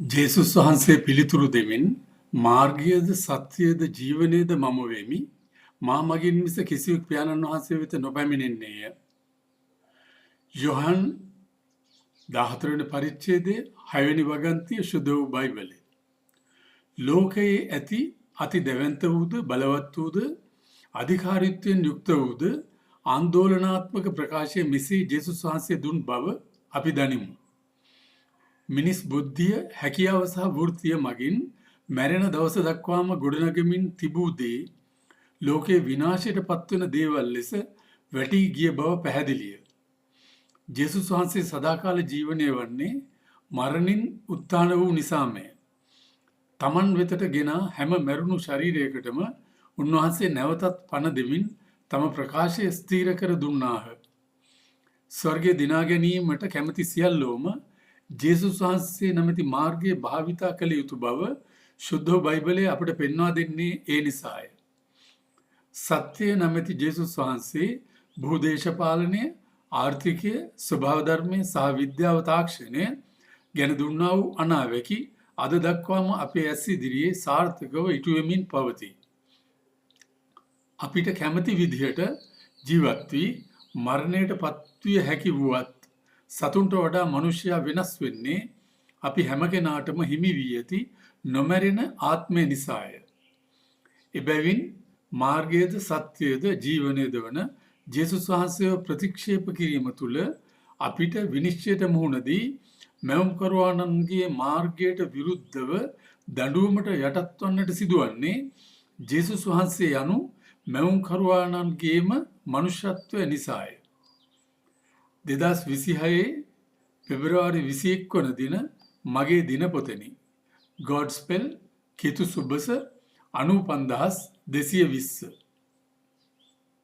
ජේසුස් වහන්සේ පිළිතුරු දෙමින් මාර්ගයද සත්‍යයද ජීවනයද මම වෙමි. මා මගින් මිස කිසිවෙක් පියාණන් වහන්සේ වෙත නොපැමිණෙන්නේය. යොහන් 14 වෙනි පරිච්ඡේදයේ 6 වෙනි වගන්තිය සුද්ධ වූ බයිබලය. ලෝකයේ ඇති අති දැවැන්ත වූද බලවත් වූද අධිකාරීත්වයෙන් යුක්ත වූද ආందోලනාත්මක ප්‍රකාශය මෙසේ ජේසුස් වහන්සේ දුන් බව අපි දනිමු. මිනිස් බුද්ධිය හැකියාව සහ වෘත්තිය මගින් මැරෙන දවස දක්වාම ගොඩනගමින් තිබූ දේ ලෝකේ විනාශයට පත්වන දේවල් ලෙස වැටී ගිය බව පැහැදිලිය. ජේසුස් වහන්සේ සදාකාල ජීවනය වන්නේ මරණින් උත්ථාන වූ නිසාමය. තමන් වෙතට ගෙන හැම මැරුණු ශරීරයකටම උන්වහන්සේ නැවතත් පණ දෙමින් තම ප්‍රකාශය ස්ථීර කර දුන්නාහ. ස්වර්ගය දිනා ගැනීමට කැමති සියල්ලෝම ජේසුස් වහන්සේ නමැති මාර්ගය භාවිතා කළ යුතු බව ශුද්ධ බයිබලය අපට පෙන්වා දෙන්නේ ඒ නිසාය. සත්‍යය නමැති ජේසුස් වහන්සේ භූදේශපාලනය, ආර්ථිකය, ස්වභාව ධර්මය සහ විද්‍යාව තාක්ෂණය ගැන දුන්නා වූ අනාවැකි අද දක්වාම අපේ ඇස් ඉදිරියේ සාර්ථකව ඉටු වෙමින් පවතී. අපිට කැමති විදිහට ජීවත් වී මරණයට පත්විය හැකි වුවත් සතුන්ට වඩා මනුෂ්‍යයා වෙනස් වෙන්නේ අපි හැම කෙනාටම හිමි වී ඇති නොමැරෙන ආත්මය නිසාය. එබැවින් මාර්ගයේද සත්‍යයේද ජීවනයේද වන ජේසුස් වහන්සේව ප්‍රතික්ෂේප කිරීම තුළ අපිට විනිශ්චයට මුහුණ දී මැවුම්කරුවාණන්ගේ මාර්ගයට විරුද්ධව දඬුවමට යටත් වන්නට සිදුවන්නේ ජේසුස් වහන්සේ යනු මැවුම්කරුවාණන්ගේම මනුෂ්‍යත්වය නිසාය. 2026 පෙබරවාරි 21 වන දින මගේ දිනපොතෙනි. ගොඩ්ස්පෙල් කිතු සුබස 95220